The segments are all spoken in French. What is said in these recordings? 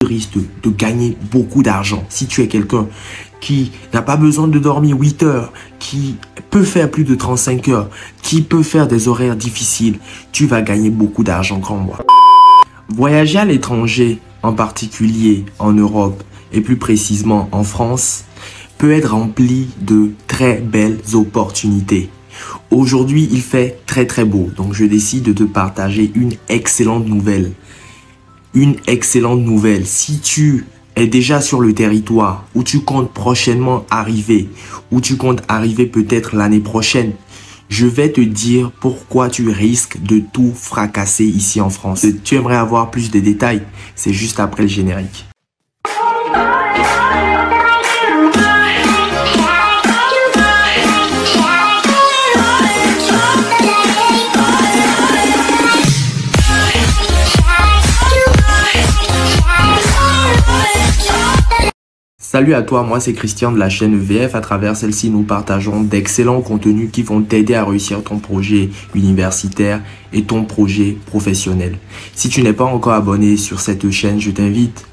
risques de gagner beaucoup d'argent. Si tu es quelqu'un qui n'a pas besoin de dormir 8 heures, qui peut faire plus de 35 heures, qui peut faire des horaires difficiles, tu vas gagner beaucoup d'argent comme moi. Voyager à l'étranger, en particulier en Europe et plus précisément en France, peut être rempli de très belles opportunités. Aujourd'hui, il fait très beau, donc je décide de te partager une excellente nouvelle. Une excellente nouvelle. Si tu es déjà sur le territoire, ou tu comptes prochainement arriver, ou tu comptes arriver peut-être l'année prochaine, je vais te dire pourquoi tu risques de tout fracasser ici en France. Tu aimerais avoir plus de détails? C'est juste après le générique. Salut à toi, moi c'est Christian de la chaîne EVF. À travers celle-ci, nous partageons d'excellents contenus qui vont t'aider à réussir ton projet universitaire et ton projet professionnel. Si tu n'es pas encore abonné sur cette chaîne, je t'invite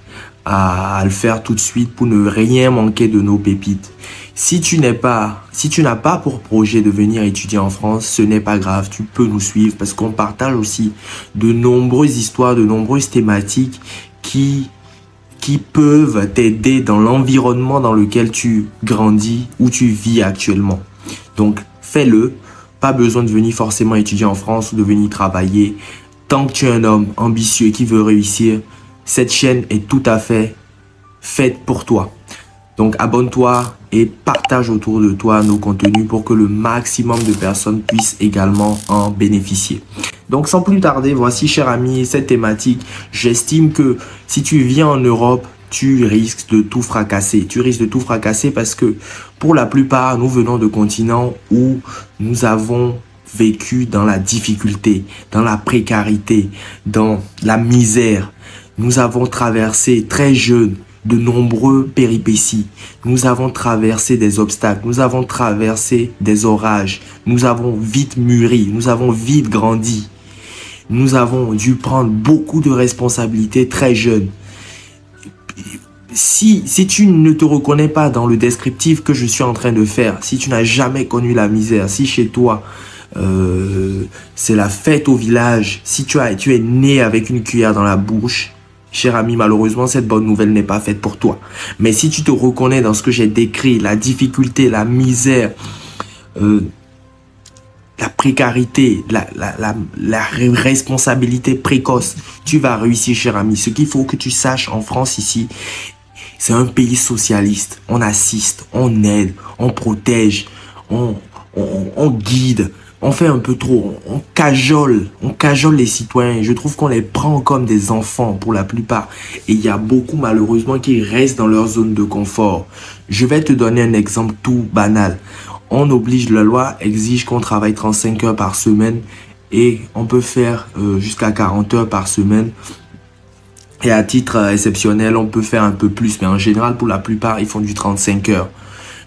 à le faire tout de suite pour ne rien manquer de nos pépites. Si tu n'as pas pour projet de venir étudier en France, ce n'est pas grave, tu peux nous suivre parce qu'on partage aussi de nombreuses histoires, de nombreuses thématiques qui peuvent t'aider dans l'environnement dans lequel tu grandis ou tu vis actuellement. Donc, fais-le. Pas besoin de venir forcément étudier en France ou de venir travailler. Tant que tu es un homme ambitieux qui veut réussir, cette chaîne est tout à fait faite pour toi. Donc, abonne-toi et partage autour de toi nos contenus pour que le maximum de personnes puissent également en bénéficier. Donc, sans plus tarder, voici, cher ami, cette thématique. J'estime que si tu viens en Europe, tu risques de tout fracasser. Tu risques de tout fracasser parce que pour la plupart, nous venons de continents où nous avons vécu dans la difficulté, dans la précarité, dans la misère. Nous avons traversé très jeunes de nombreux péripéties. Nous avons traversé des obstacles, nous avons traversé des orages, nous avons vite mûri, nous avons vite grandi. Nous avons dû prendre beaucoup de responsabilités très jeunes. Si tu ne te reconnais pas dans le descriptif que je suis en train de faire, si tu n'as jamais connu la misère, si chez toi c'est la fête au village, si tu es né avec une cuillère dans la bouche, cher ami, malheureusement, cette bonne nouvelle n'est pas faite pour toi. Mais si tu te reconnais dans ce que j'ai décrit, la difficulté, la misère, la précarité, la responsabilité précoce, tu vas réussir, cher ami. Ce qu'il faut que tu saches en France ici, c'est un pays socialiste. On assiste, on aide, on protège, on guide. On fait un peu trop, on cajole les citoyens. Je trouve qu'on les prend comme des enfants pour la plupart. Et il y a beaucoup malheureusement qui restent dans leur zone de confort. Je vais te donner un exemple tout banal. La loi exige qu'on travaille 35 heures par semaine et on peut faire jusqu'à 40 heures par semaine. Et à titre exceptionnel, on peut faire un peu plus. Mais en général, pour la plupart, ils font du 35 heures.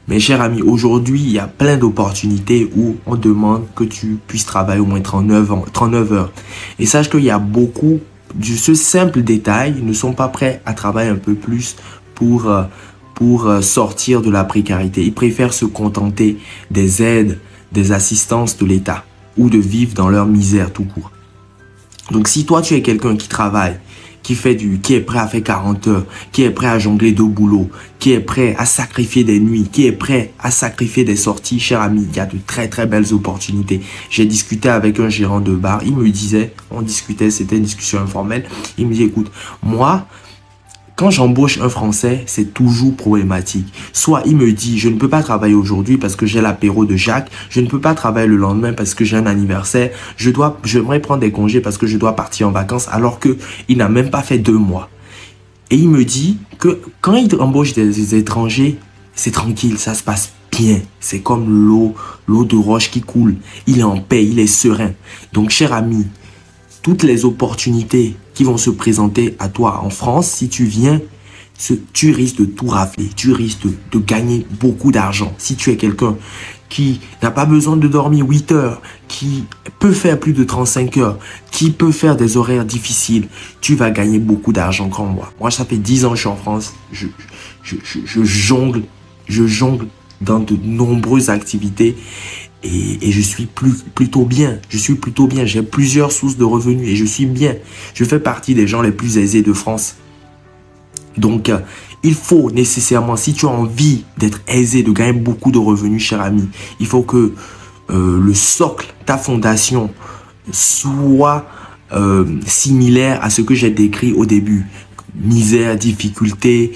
Mes chers amis, aujourd'hui, il y a plein d'opportunités où on demande que tu puisses travailler au moins 39 heures. Et sache qu'il y a beaucoup de ce simple détail, ils ne sont pas prêts à travailler un peu plus pour sortir de la précarité. Ils préfèrent se contenter des aides, des assistances de l'État ou de vivre dans leur misère tout court. Donc, si toi, tu es quelqu'un qui travaille, qui est prêt à faire 40 heures, qui est prêt à jongler 2 boulots, qui est prêt à sacrifier des nuits, qui est prêt à sacrifier des sorties, cher ami, il y a de très belles opportunités. J'ai discuté avec un gérant de bar, il me disait, on discutait, c'était une discussion informelle, il me dit, écoute, moi, quand j'embauche un Français, c'est toujours problématique. Soit il me dit, je ne peux pas travailler aujourd'hui parce que j'ai l'apéro de Jacques. Je ne peux pas travailler le lendemain parce que j'ai un anniversaire. J'aimerais prendre des congés parce que je dois partir en vacances alors qu'il n'a même pas fait 2 mois. Et il me dit que quand il embauche des étrangers, c'est tranquille, ça se passe bien. C'est comme l'eau de roche qui coule. Il est en paix, il est serein. Donc, cher ami, toutes les opportunités qui vont se présenter à toi en France, si tu viens, tu risques de tout rafler, tu risques de gagner beaucoup d'argent. Si tu es quelqu'un qui n'a pas besoin de dormir 8 heures, qui peut faire plus de 35 heures, qui peut faire des horaires difficiles, tu vas gagner beaucoup d'argent comme moi. Moi, ça fait 10 ans que je suis en France. Je jongle dans de nombreuses activités et je suis plutôt bien. Je suis plutôt bien. J'ai plusieurs sources de revenus et je suis bien. Je fais partie des gens les plus aisés de France. Donc, il faut nécessairement, si tu as envie d'être aisé, de gagner beaucoup de revenus, cher ami, il faut que le socle, ta fondation, soit similaire à ce que j'ai décrit au début. Misère, difficulté,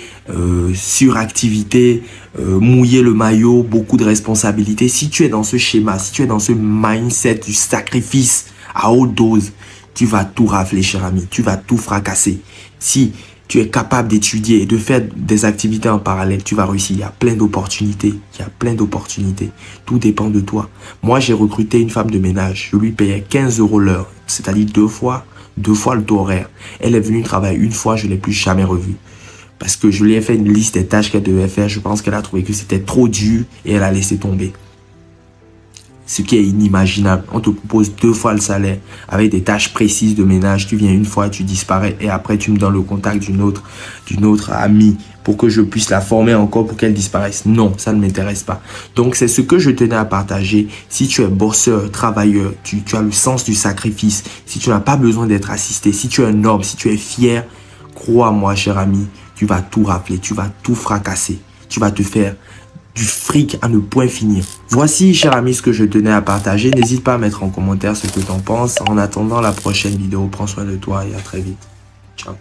suractivité, mouiller le maillot, beaucoup de responsabilités. Si tu es dans ce schéma, si tu es dans ce mindset du sacrifice à haute dose, tu vas tout rafler, cher ami. Tu vas tout fracasser. Si tu es capable d'étudier et de faire des activités en parallèle, tu vas réussir. Il y a plein d'opportunités. Il y a plein d'opportunités. Tout dépend de toi. Moi, j'ai recruté une femme de ménage. Je lui payais 15 € l'heure, c'est-à-dire deux fois le taux horaire. Elle est venue travailler une fois, je ne l'ai plus jamais revue. Parce que je lui ai fait une liste des tâches qu'elle devait faire. Je pense qu'elle a trouvé que c'était trop dur et elle a laissé tomber. Ce qui est inimaginable. On te propose 2 fois le salaire avec des tâches précises de ménage. Tu viens une fois, tu disparais et après tu me donnes le contact d'une autre amie pour que je puisse la former encore pour qu'elle disparaisse. Non, ça ne m'intéresse pas. Donc c'est ce que je tenais à partager. Si tu es bosseur, travailleur, tu as le sens du sacrifice, si tu n'as pas besoin d'être assisté, si tu es un homme, si tu es fier, crois-moi, cher ami, tu vas tout rafler, tu vas tout fracasser. Tu vas te faire du fric à ne point finir. Voici, cher ami, ce que je tenais à partager. N'hésite pas à mettre en commentaire ce que tu en penses. En attendant la prochaine vidéo, prends soin de toi et à très vite. Ciao.